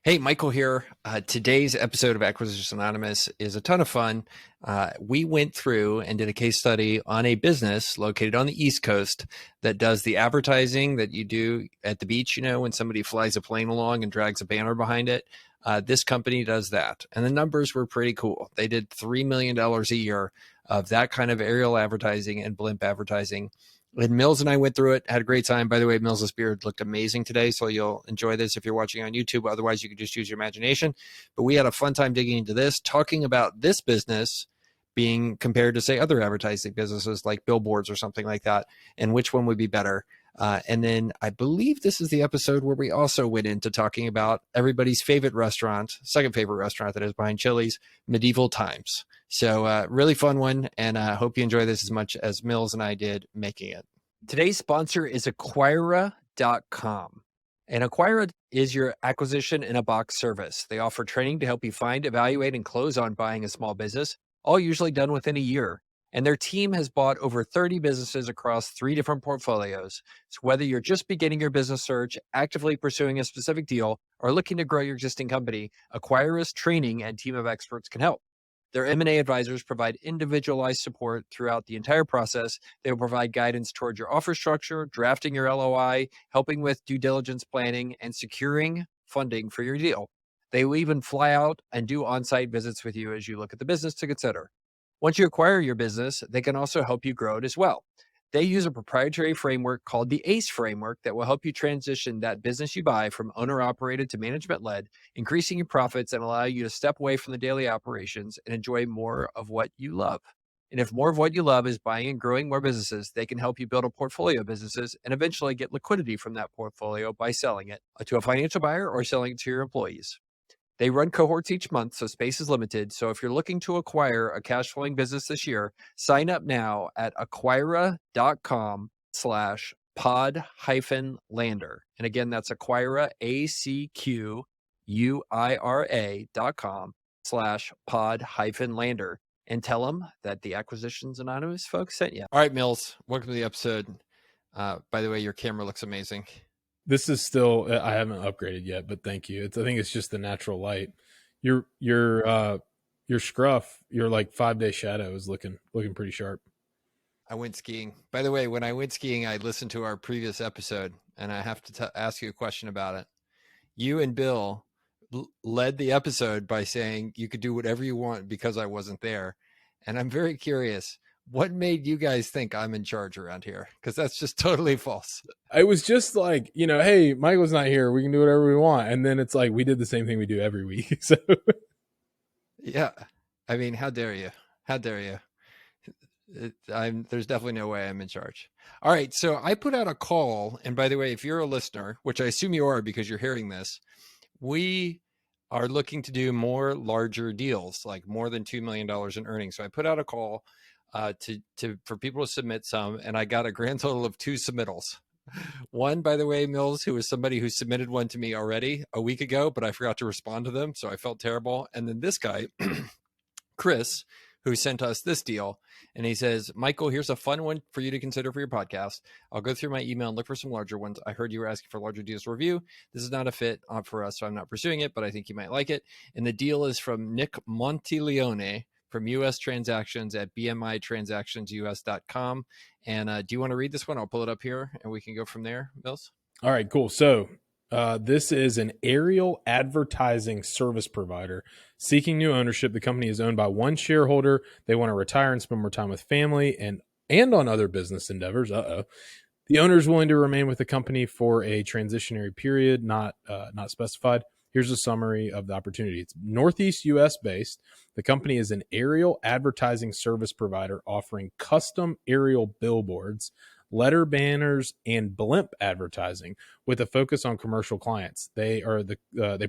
Hey, Michael here. Today's episode of Acquisition Anonymous is a ton of fun. We went through and did a case study on a business located on the East Coast that does the advertising that you do at the beach, when somebody flies a plane along and drags a banner behind it. This company does that. And the numbers were pretty cool. They did $3 million a year of that kind of aerial advertising and blimp advertising. And Mills and I went through it, had a great time. By the way, Mills' beard looked amazing today, so you'll enjoy this if you're watching on YouTube. Otherwise, you can just use your imagination. But we had a fun time digging into this, talking about this business being compared to, say, other advertising businesses like billboards or something like that, and which one would be better. And then I believe this is the episode where we also went into talking about everybody's favorite restaurant, second favorite restaurant that is behind Chili's, Medieval Times. So really fun one, and I hope you enjoy this as much as Mills and I did making it. Today's sponsor is Acquira.com. And Acquira is your acquisition in a box service. They offer training to help you find, evaluate, and close on buying a small business, all usually done within a year. And their team has bought over 30 businesses across 3 different portfolios. So whether you're just beginning your business search, actively pursuing a specific deal, or looking to grow your existing company, Acquira's training and team of experts can help. Their M&A advisors provide individualized support throughout the entire process. They will provide guidance toward your offer structure, drafting your LOI, helping with due diligence planning, and securing funding for your deal. They will even fly out and do on-site visits with you as you look at the business to consider. Once you acquire your business, they can also help you grow it as well. They use a proprietary framework called the ACE framework that will help you transition that business you buy from owner-operated to management-led, increasing your profits and allow you to step away from the daily operations and enjoy more of what you love. And if more of what you love is buying and growing more businesses, they can help you build a portfolio of businesses and eventually get liquidity from that portfolio by selling it to a financial buyer or selling it to your employees. They run cohorts each month, so space is limited. So if you're looking to acquire a cash flowing business this year, sign up now at acquira.com/pod-lander. And again, that's Acquira, ACQUIRA.com/pod-lander. And tell them that the Acquisitions Anonymous folks sent you. All right, Mills, welcome to the episode. By the way, your camera looks amazing. This is still, I haven't upgraded yet, but thank you. I think it's just the natural light. Your scruff, your like 5-day shadow is looking pretty sharp. I went skiing. By the way, when I went skiing, I listened to our previous episode, and I have to ask you a question about it. You and Bill led the episode by saying you could do whatever you want because I wasn't there. And I'm very curious, what made you guys think I'm in charge around here? Because that's just totally false. It was just like, hey, Michael's not here. We can do whatever we want. And then it's like, we did the same thing we do every week. So yeah, I mean, how dare you? How dare you? There's definitely no way I'm in charge. All right. So I put out a call. And by the way, if you're a listener, which I assume you are because you're hearing this, we are looking to do more larger deals, like more than $2 million in earnings. So I put out a call for people to submit some, and I got a grand total of 2 submittals. One, by the way, Mills, who was somebody who submitted one to me already a week ago, but I forgot to respond to them, so I felt terrible. And then this guy, Chris, who sent us this deal, and he says, Michael, here's a fun one for you to consider for your podcast. I'll go through my email and look for some larger ones. I heard you were asking for larger deals to review. This is not a fit for us, so I'm not pursuing it, but I think you might like it. And the deal is from Nick Montileone from US Transactions at bmitransactionsus.com. And do you want to read this one? I'll pull it up here, and we can go from there, Mills. All right, cool. So this is an aerial advertising service provider seeking new ownership. The company is owned by one shareholder. They want to retire and spend more time with family and on other business endeavors. The owner is willing to remain with the company for a transitionary period, not specified. Here's a summary of the opportunity. It's Northeast U.S. based. The company is an aerial advertising service provider offering custom aerial billboards, letter banners, and blimp advertising with a focus on commercial clients. They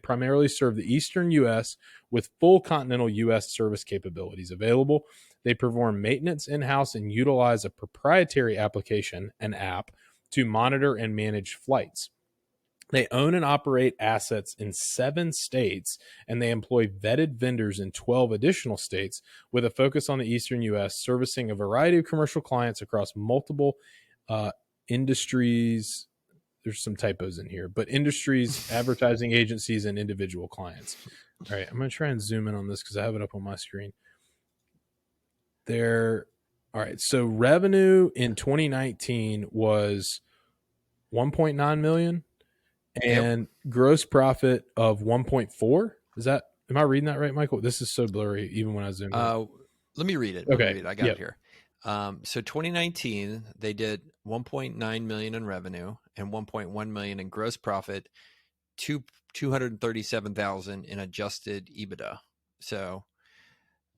primarily serve the Eastern U.S. with full continental U.S. service capabilities available. They perform maintenance in-house and utilize a proprietary application, an app, to monitor and manage flights. They own and operate assets in 7 states, and they employ vetted vendors in 12 additional states with a focus on the Eastern U.S., servicing a variety of commercial clients across multiple industries there's some typos in here, but industries, advertising agencies, and individual clients. All right, I'm going to try and zoom in on this because I have it up on my screen. There. All right, so revenue in 2019 was 1.9 million and gross profit of 1.4. Is that, am I reading that right, Michael? This is so blurry even when I zoom in. Let me read it. Okay. I got it here. So 2019, they did 1.9 million in revenue and 1.1 million in gross profit, 237,000 in adjusted EBITDA. So,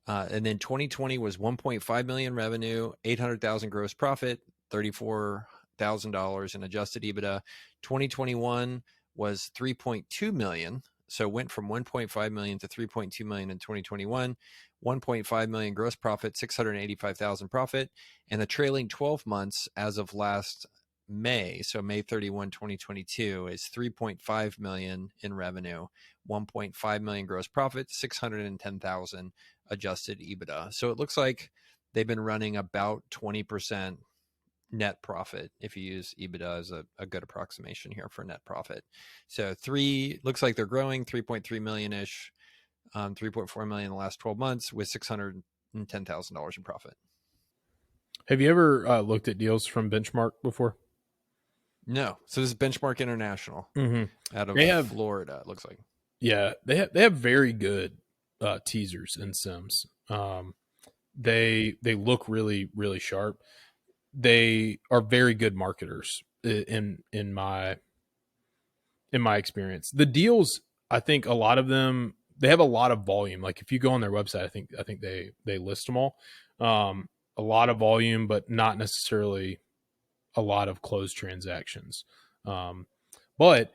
and then 2020 was 1.5 million revenue, 800,000 gross profit, $34,000 in adjusted EBITDA. 2021 was 3.2 million. So went from 1.5 million to 3.2 million in 2021, 1.5 million gross profit, 685,000 profit, and the trailing 12 months as of last May, so May 31, 2022, is 3.5 million in revenue, 1.5 million gross profit, 610,000 adjusted EBITDA. So it looks like they've been running about 20% net profit if you use EBITDA as a good approximation here for net profit. So looks like they're growing 3.3 million ish, 3.4 million in the last 12 months with $610,000 in profit. Have you ever looked at deals from Benchmark before? No. So this is Benchmark International out of Florida, it looks like. Yeah, they have very good teasers and sims. They look really, really sharp. They are very good marketers in my experience. The deals, I think a lot of them, they have a lot of volume. Like if you go on their website, I think they list them all. A lot of volume, but not necessarily a lot of closed transactions. But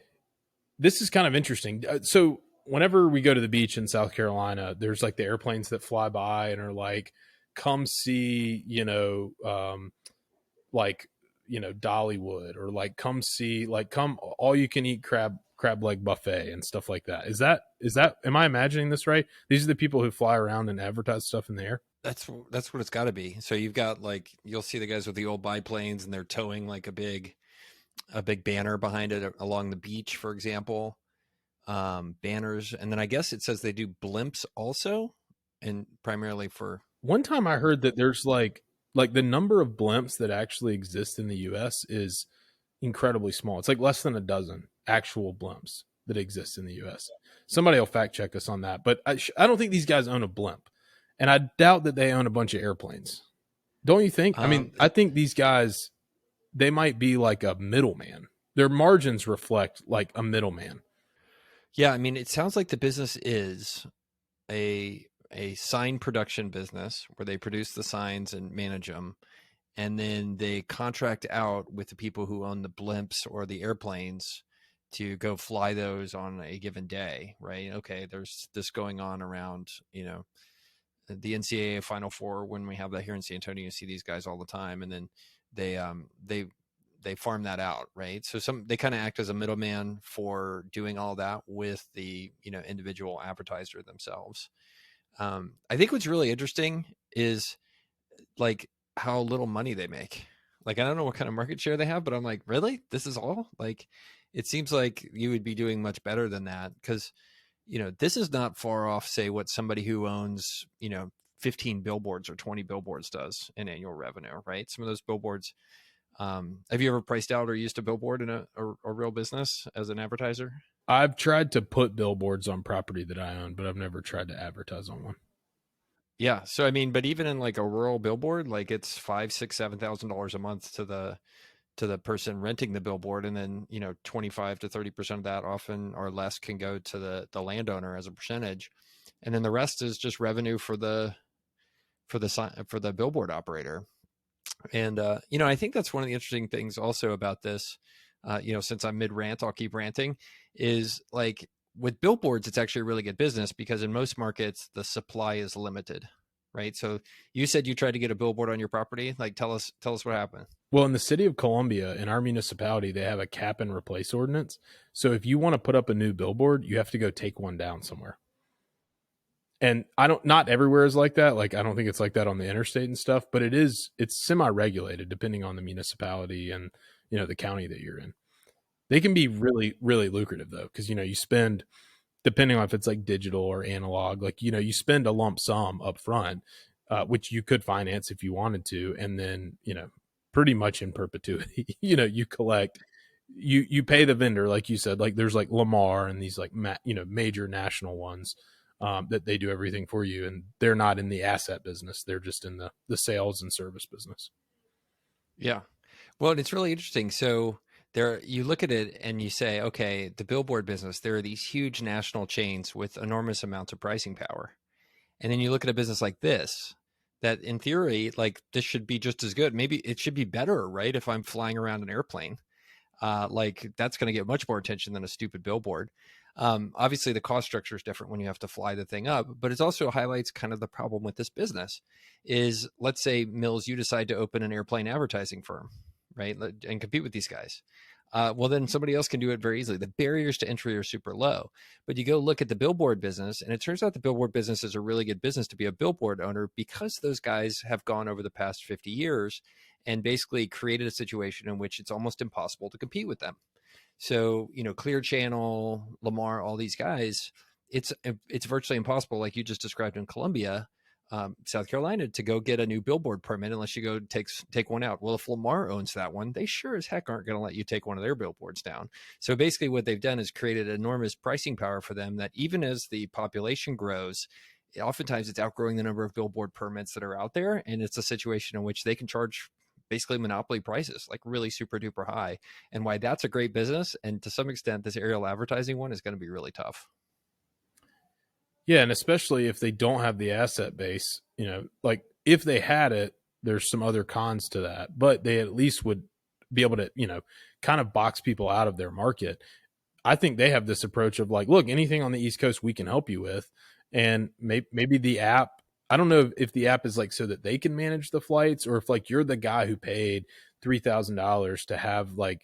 this is kind of interesting. So whenever we go to the beach in South Carolina, there's like the airplanes that fly by and are like, come see, Dollywood, or like come see, like come all you can eat crab leg buffet and stuff like that. Is that am I imagining this right? These are the people who fly around and advertise stuff in the air. That's what it's got to be. So you've got like, you'll see the guys with the old biplanes and they're towing like a big banner behind it along the beach, for example. Banners, and then I guess it says they do blimps also, and primarily for. One time I heard that there's like the number of blimps that actually exist in the U.S. is incredibly small. It's like less than a dozen actual blimps that exist in the U.S. Somebody will fact check us on that, but I don't think these guys own a blimp, and I doubt that they own a bunch of airplanes. Don't you think? I mean, I think these guys, they might be like a middleman. Their margins reflect like a middleman. Yeah, I mean, it sounds like the business is a sign production business where they produce the signs and manage them, and then they contract out with the people who own the blimps or the airplanes to go fly those on a given day, right? Okay, there's this going on around, the NCAA Final Four. When we have that here in San Antonio, you see these guys all the time, and then they farm that out, right? So they kind of act as a middleman for doing all that with the individual advertiser themselves. I think what's really interesting is like how little money they make. Like I don't know what kind of market share they have, but I'm like, really? This is all? Like it seems like you would be doing much better than that, because this is not far off, say, what somebody who owns 15 billboards or 20 billboards does in annual revenue, right? Some of those billboards. Have you ever priced out or used a billboard in a real business as an advertiser? I've tried to put billboards on property that I own, but I've never tried to advertise on one. Yeah. So, I mean, but even in like a rural billboard, like it's $5,000, $6,000, $7,000 a month to the person renting the billboard. And then, 25 to 30% of that often or less can go to the landowner as a percentage. And then the rest is just revenue for the billboard operator. And, I think that's one of the interesting things also about this, since I'm mid rant, I'll keep ranting, is like with billboards, it's actually a really good business because in most markets, the supply is limited, right? So you said you tried to get a billboard on your property. Like, tell us what happened. Well, in the city of Columbia, in our municipality, they have a cap and replace ordinance. So if you want to put up a new billboard, you have to go take one down somewhere. And not everywhere is like that. Like, I don't think it's like that on the interstate and stuff, but it's semi-regulated depending on the municipality and, the county that you're in. They can be really, really lucrative though, because you spend, depending on if it's like digital or analog, like you spend a lump sum up front, which you could finance if you wanted to, and then pretty much in perpetuity, you collect, you pay the vendor, like you said, like there's like Lamar and these like major national ones, that they do everything for you, and they're not in the asset business; they're just in the sales and service business. Yeah. Well, and it's really interesting. So there, you look at it and you say, okay, the billboard business, there are these huge national chains with enormous amounts of pricing power. And then you look at a business like this, that in theory, like this should be just as good. Maybe it should be better, right? If I'm flying around an airplane, like that's going to get much more attention than a stupid billboard. Obviously, the cost structure is different when you have to fly the thing up, but it also highlights kind of the problem with this business. Is let's say Mills, you decide to open an airplane advertising firm, right, and compete with these guys. Well, then somebody else can do it very easily. The barriers to entry are super low. But you go look at the billboard business, and it turns out the billboard business is a really good business to be a billboard owner because those guys have gone over the past 50 years and basically created a situation in which it's almost impossible to compete with them. So, Clear Channel, Lamar, all these guys, it's virtually impossible, like you just described in Columbia, South Carolina, to go get a new billboard permit unless you go take one out. Well, if Lamar owns that one, they sure as heck aren't going to let you take one of their billboards down. So basically what they've done is created enormous pricing power for them that even as the population grows, oftentimes it's outgrowing the number of billboard permits that are out there. And it's a situation in which they can charge basically monopoly prices, like really super duper high. And why that's a great business. And to some extent, this aerial advertising one is going to be really tough. Yeah, and especially if they don't have the asset base, like if they had it, there's some other cons to that, but they at least would be able to, kind of box people out of their market. I think they have this approach of like, look, anything on the East Coast we can help you with. And maybe the app, I don't know if the app is like so that they can manage the flights, or if like you're the guy who paid $3,000 to have like,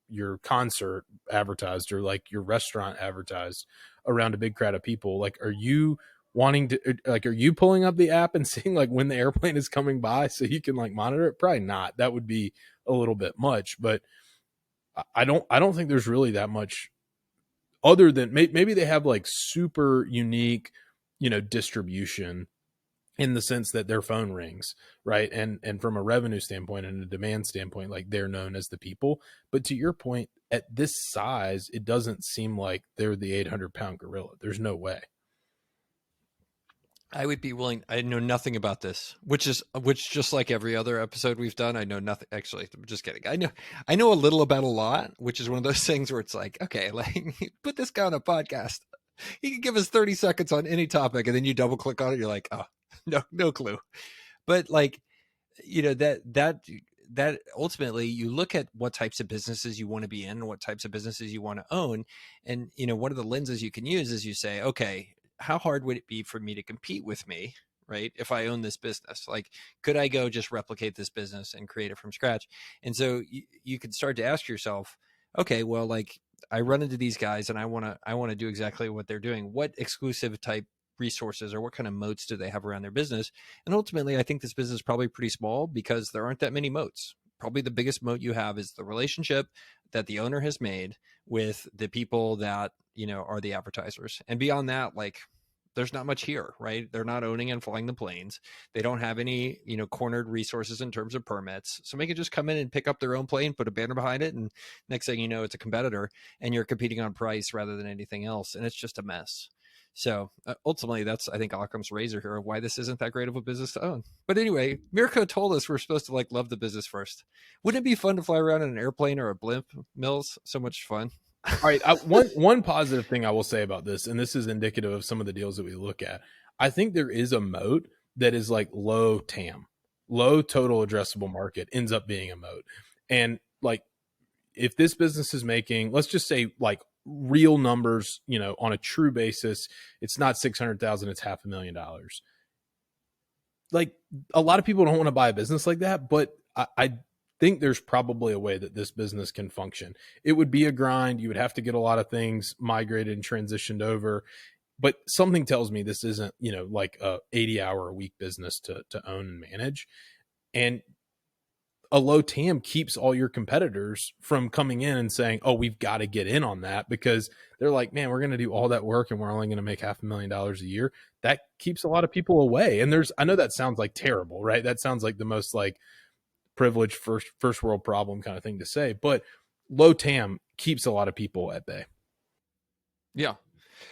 your concert advertised or like your restaurant advertised around a big crowd of people. Like, are you wanting to, like, are you pulling up the app and seeing like when the airplane is coming by so you can like monitor it? Probably not. That would be a little bit much, but I don't think there's really that much other than maybe they have like super unique, distribution in the sense that their phone rings, right? And from a revenue standpoint and a demand standpoint, like they're known as the people. But to your point, at this size, it doesn't seem like they're the 800-pound gorilla. There's no way. I would be willing. I know nothing about this, which just like every other episode we've done. I know nothing. Actually, I'm just kidding. I know a little about a lot, which is one of those things where it's like, okay, like put this guy on a podcast. He can give us 30 seconds on any topic, and then you double click on it. You're like, oh, no clue. But like, that ultimately you look at what types of businesses you want to be in and what types of businesses you want to own. And, one of the lenses you can use is you say, okay, how hard would it be for me to compete with me, right? If I own this business, like, could I go just replicate this business and create it from scratch? And so you can start to ask yourself, okay, well, like I run into these guys and I want to do exactly what they're doing. What exclusive type resources or what kind of moats do they have around their business? And ultimately, I think this business is probably pretty small because there aren't that many moats. Probably the biggest moat you have is the relationship that the owner has made with the people that, are the advertisers. And beyond that, like, there's not much here, right? They're not owning and flying the planes. They don't have any, cornered resources in terms of permits. Somebody can just come in and pick up their own plane, put a banner behind it, and next thing you know, it's a competitor, and you're competing on price rather than anything else, and it's just a mess. So ultimately, that's, I think, Occam's razor here of why this isn't that great of a business to own. But anyway, Mirko told us we're supposed to like love the business first. Wouldn't it be fun to fly around in an airplane or a blimp, Mills? So much fun. All right. One positive thing I will say about this, and this is indicative of some of the deals that we look at, I think there is a moat that is like low TAM, low total addressable market ends up being a moat. And like, if this business is making, let's just say like real numbers, on a true basis, it's not 600,000, it's $500,000. Like, a lot of people don't want to buy a business like that, but I think there's probably a way that this business can function. It would be a grind. You would have to get a lot of things migrated and transitioned over, but something tells me this isn't, like a 80-hour a week business to own and manage. And a low TAM keeps all your competitors from coming in and saying, oh, we've got to get in on that, because they're like, man, we're going to do all that work and we're only going to make $500,000 a year. That keeps a lot of people away. And I know that sounds like terrible, right? That sounds like the most like privileged first world problem kind of thing to say, but low TAM keeps a lot of people at bay. Yeah.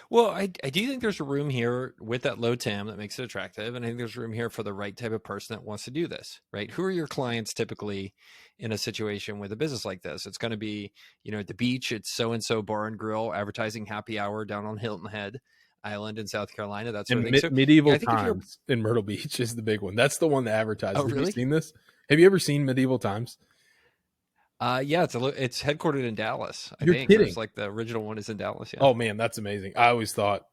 Well, I do think there's a room here with that low TAM that makes it attractive. And I think there's room here for the right type of person that wants to do this, right? Who are your clients typically in a situation with a business like this? It's going to be, at the beach, it's so-and-so bar and grill advertising happy hour down on Hilton Head Island in South Carolina. That sort of thing. So, medieval I think Times in Myrtle Beach is the big one. That's the one that advertises. Oh, really? Have you seen this? Have you ever seen Medieval Times? Yeah, it's headquartered in Dallas. You're think kidding. There's like the original one is in Dallas. Yeah. Oh man, that's amazing. I always thought,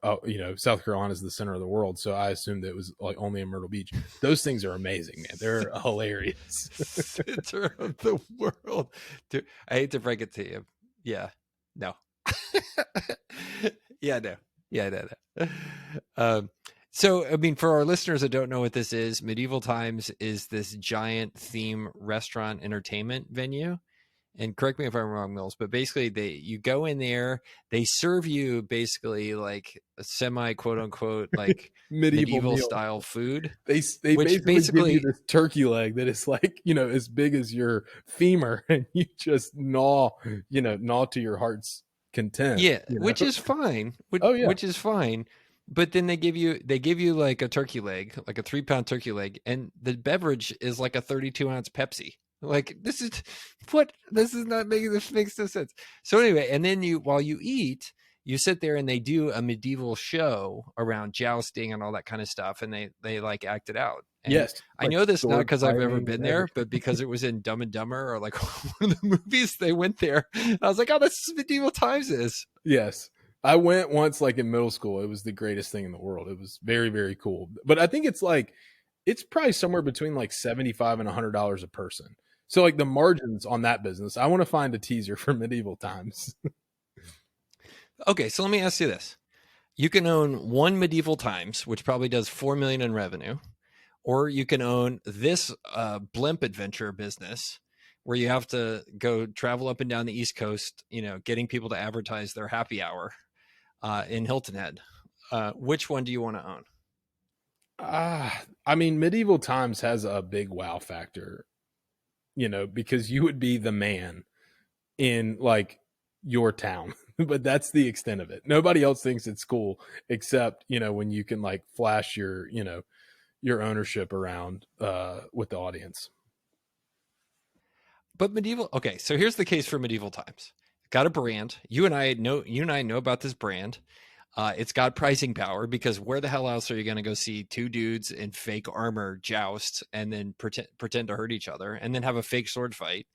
South Carolina is the center of the world, so I assumed it was like only in Myrtle Beach. Those things are amazing, man. They're hilarious. Center of the world. Dude, I hate to break it to you. Yeah. No. Yeah, no. Yeah, no. So, I mean, for our listeners that don't know what this is, Medieval Times is this giant theme restaurant entertainment venue. And correct me if I'm wrong, Mills, but basically you go in there, they serve you basically like a semi quote unquote like medieval style food. They basically give you this turkey leg that is like, as big as your femur, and you just gnaw to your heart's content. Yeah, which is fine. Which is fine. But then they give you like a turkey leg, like a 3-pound turkey leg, and the beverage is like a 32-ounce Pepsi. Like, this is not making, this makes no sense. So anyway, and then while you eat, you sit there and they do a medieval show around jousting and all that kind of stuff. And they like act it out. And yes. I know this not because I've ever been there, but because it was in Dumb and Dumber or like one of the movies, they went there. And I was like, oh, this is Medieval Times is. Yes. I went once, like in middle school. It was the greatest thing in the world. It was very, very cool. But I think it's probably somewhere between like $75 and $100 a person. So like the margins on that business, I want to find a teaser for Medieval Times. Okay, so let me ask you this. You can own one Medieval Times, which probably does $4 million in revenue, or you can own this blimp adventure business where you have to go travel up and down the East Coast, getting people to advertise their happy hour in Hilton Head. Which one do you want to own? I mean, Medieval Times has a big wow factor. Because you would be the man in like your town, but that's the extent of it. Nobody else thinks it's cool except, when you can like flash your ownership around with the audience. But okay, so here's the case for Medieval Times. Got a brand. You and I know about this brand. It's got pricing power, because where the hell else are you going to go see two dudes in fake armor joust and then pretend to hurt each other and then have a fake sword fight?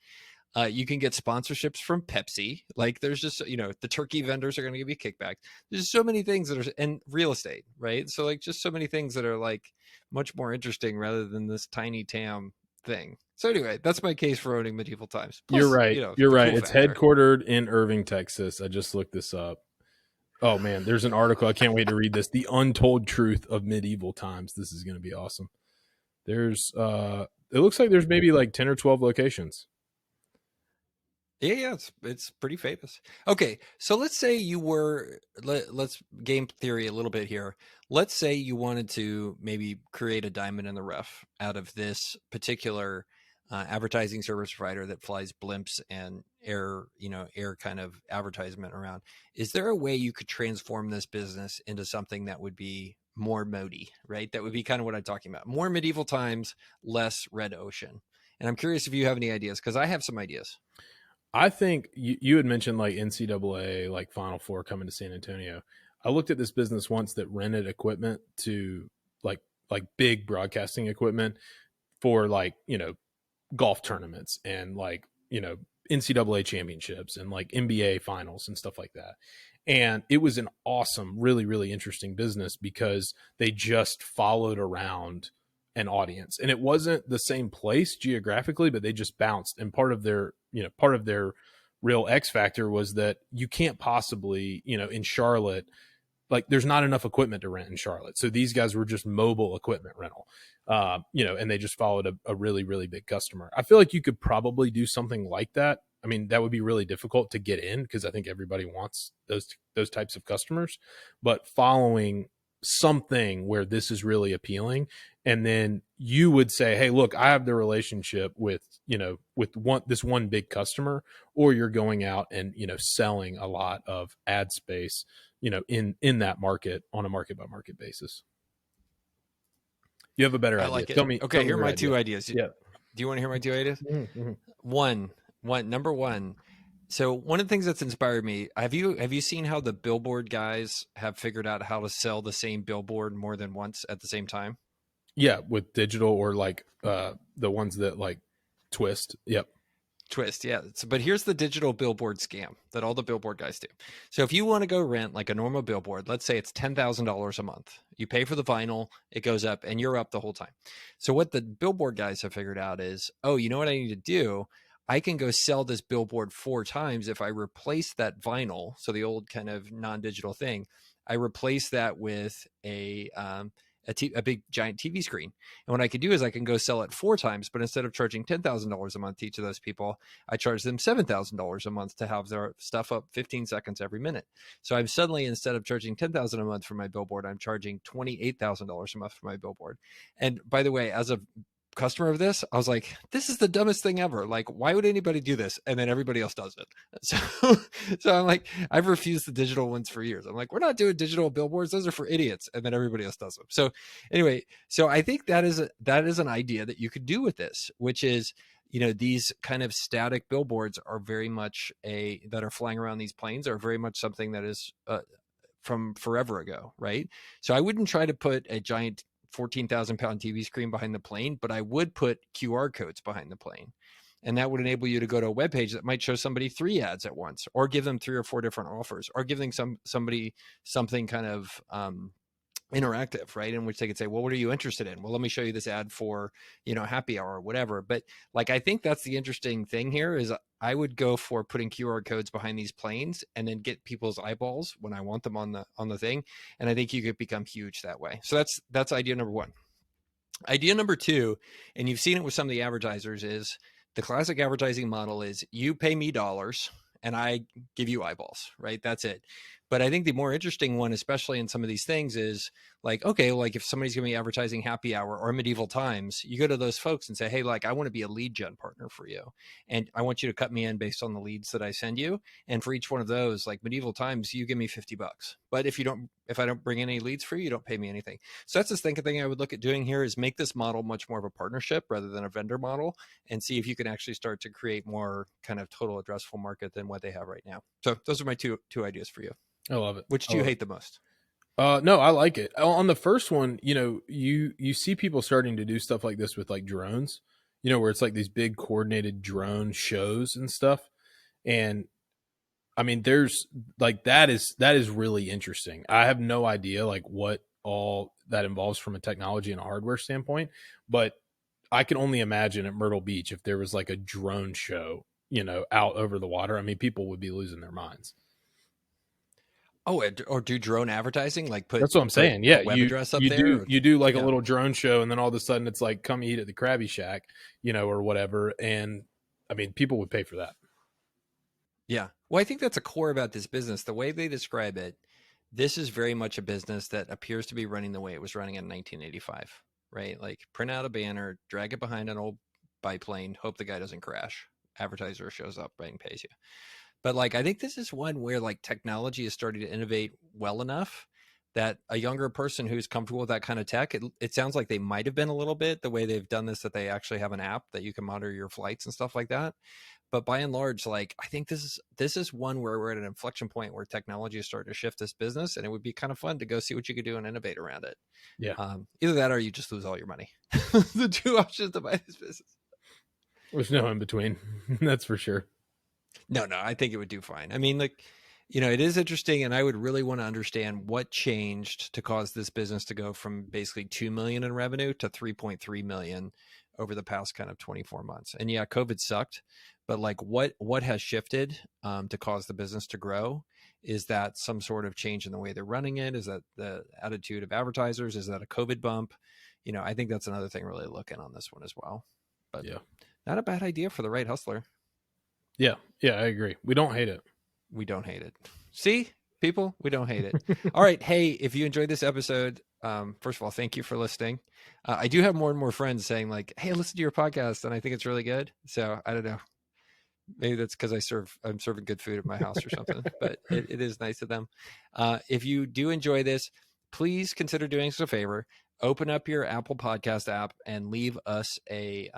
You can get sponsorships from Pepsi. Like, there's just, the turkey vendors are going to give you kickback. There's so many things that are, and real estate, right? So like just so many things that are like much more interesting rather than this tiny TAM thing. So anyway, that's my case for owning Medieval Times. Plus, you're right. You're right. Cool it's factor. Headquartered in Irving, Texas. I just looked this up. Oh man, there's an article. I can't wait to read this. The Untold Truth of Medieval Times. This is going to be awesome. There's it looks like there's maybe like 10 or 12 locations. Yeah, it's pretty famous. Okay, so let's say let's game theory a little bit here. Let's say you wanted to maybe create a diamond in the rough out of this particular advertising service provider that flies blimps and air kind of advertisement around. Is there a way you could transform this business into something that would be more Moat-y, right? That would be kind of what I'm talking about. More Medieval Times, less Red Ocean. And I'm curious if you have any ideas, because I have some ideas. I think you had mentioned like NCAA, like Final Four coming to San Antonio. I looked at this business once that rented equipment to like big broadcasting equipment for like, golf tournaments and like, NCAA championships and like NBA finals and stuff like that. And it was an awesome, really, really interesting business because they just followed around an audience, and it wasn't the same place geographically, but they just bounced. And part of their real X factor was that you can't possibly, in Charlotte, like there's not enough equipment to rent in Charlotte. So these guys were just mobile equipment rental, and they just followed a really, really big customer. I feel like you could probably do something like that. I mean, that would be really difficult to get in because I think everybody wants those types of customers, but following something where this is really appealing. And then you would say, hey, look, I have the relationship with this one big customer, or you're going out and, selling a lot of ad space, in that market on a market by market basis. You have a better I idea. like it. Tell me. Okay, here are my two ideas. Yeah. Do you want to hear my two ideas? Mm-hmm. Number one. So one of the things that's inspired me, have you seen how the billboard guys have figured out how to sell the same billboard more than once at the same time? Yeah, with digital, or like the ones that like twist. Yep. Twist, yeah. So, but here's the digital billboard scam that all the billboard guys do. So if you want to go rent like a normal billboard, let's say it's $10,000 a month. You pay for the vinyl, it goes up, and you're up the whole time. So what the billboard guys have figured out is, oh, you know what I need to do? I can go sell this billboard 4 times if I replace that vinyl. So the old kind of non-digital thing, I replace that with a big giant TV screen. And what I can do is I can go sell it 4 times, but instead of charging $10,000 a month to each of those people, I charge them $7,000 a month to have their stuff up 15 seconds every minute. So I'm suddenly, instead of charging $10,000 a month for my billboard, I'm charging $28,000 a month for my billboard. And by the way, as a customer of this, I was like, this is the dumbest thing ever. Like, why would anybody do this? And then everybody else does it. So I'm like, I've refused the digital ones for years. I'm like, we're not doing digital billboards. Those are for idiots. And then everybody else does them. So anyway, so I think that is an idea that you could do with this, which is, these kind of static billboards are very much that are flying around these planes are very much something that is from forever ago. Right. So I wouldn't try to put a giant 14,000-pound TV screen behind the plane, but I would put QR codes behind the plane. And that would enable you to go to a web page that might show somebody 3 ads at once, or give them 3 or 4 different offers, or giving somebody something kind of interactive, right? In which they could say, well, what are you interested in? Well, let me show you this ad for, happy hour or whatever. But like, I think that's the interesting thing here is I would go for putting QR codes behind these planes and then get people's eyeballs when I want them on the thing. And I think you could become huge that way. So that's idea number 1. Idea number 2, and you've seen it with some of the advertisers, is the classic advertising model is you pay me dollars and I give you eyeballs, right? That's it. But I think the more interesting one, especially in some of these things, is like, okay, like if somebody's going to be advertising happy hour or medieval times, you go to those folks and say, hey, like, I want to be a lead gen partner for you. And I want you to cut me in based on the leads that I send you. And for each one of those, like medieval times, you give me $50. But if I don't bring any leads for you, you don't pay me anything. So that's the thing I would look at doing here is make this model much more of a partnership rather than a vendor model, and see if you can actually start to create more kind of total addressable market than what they have right now. So those are my two ideas for you. I love it. Which do you hate the most? No, I like it. On the first one, you see people starting to do stuff like this with like drones, where it's like these big coordinated drone shows and stuff. And I mean, there's like, that is really interesting. I have no idea like what all that involves from a technology and a hardware standpoint, but I can only imagine at Myrtle Beach, if there was like a drone show, out over the water, I mean, people would be losing their minds. Oh, or do drone advertising? Like that's what I'm saying. Yeah, web address up you there. You do like a little drone show, and then all of a sudden it's like, come eat at the Krabby Shack, or whatever. And I mean, people would pay for that. Yeah. Well, I think that's a core about this business. The way they describe it, this is very much a business that appears to be running the way it was running in 1985, right? Like print out a banner, drag it behind an old biplane, hope the guy doesn't crash. Advertiser shows up, right, and pays you. But like, I think this is one where like technology is starting to innovate well enough that a younger person who's comfortable with that kind of tech, it sounds like they might have been a little bit the way they've done this, that they actually have an app that you can monitor your flights and stuff like that. But by and large, like, I think this is one where we're at an inflection point where technology is starting to shift this business, and it would be kind of fun to go see what you could do and innovate around it. Yeah. Either that or you just lose all your money. The 2 options to buy this business. There's no in between. That's for sure. No, I think it would do fine. I mean, like, it is interesting, and I would really want to understand what changed to cause this business to go from basically 2 million in revenue to 3.3 million over the past kind of 24 months. And yeah, COVID sucked, but like what has shifted to cause the business to grow? Is that some sort of change in the way they're running it? Is that the attitude of advertisers? Is that a COVID bump? I think that's another thing really looking on this one as well. But Yeah, not a bad idea for the right hustler. yeah, I agree. We don't hate it. We don't hate it. See, people, we don't hate it. All right. Hey, if you enjoyed this episode, first of all, thank you for listening. I do have more and more friends saying like, hey, listen to your podcast, and I think it's really good. So I don't know. Maybe that's because I'm serving good food at my house or something, but it is nice of them. If you do enjoy this, please consider doing us a favor. Open up your Apple Podcast app and leave us a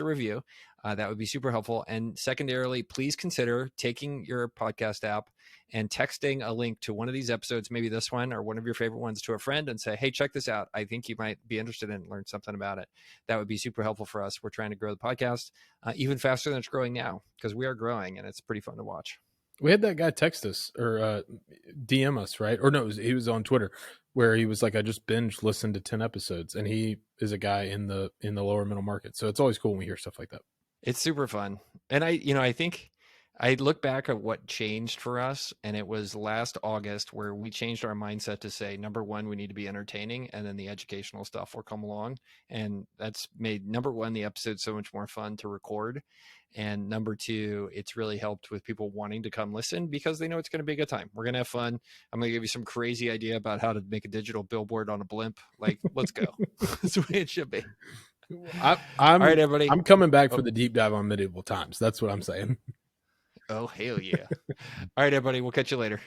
review. That would be super helpful. And secondarily, please consider taking your podcast app and texting a link to one of these episodes, maybe this one or one of your favorite ones, to a friend and say, hey, check this out. I think you might be interested in learn something about it. That would be super helpful for us. We're trying to grow the podcast even faster than it's growing now, because we are growing and it's pretty fun to watch. We had that guy text us or DM us, right? Or no, he was on Twitter, where he was like, I just binge listened to 10 episodes, and he is a guy in the lower middle market. So it's always cool when we hear stuff like that. It's super fun. And I think I look back at what changed for us, and it was last August where we changed our mindset to say, number one, we need to be entertaining, and then the educational stuff will come along. And that's made, number one, the episode so much more fun to record. And number two, it's really helped with people wanting to come listen because they know it's going to be a good time. We're going to have fun. I'm going to give you some crazy idea about how to make a digital billboard on a blimp. Like, let's go. That's the way it should be. All right, everybody. I'm coming back for the deep dive on medieval times. That's what I'm saying. Oh, hell yeah. All right, everybody. We'll catch you later.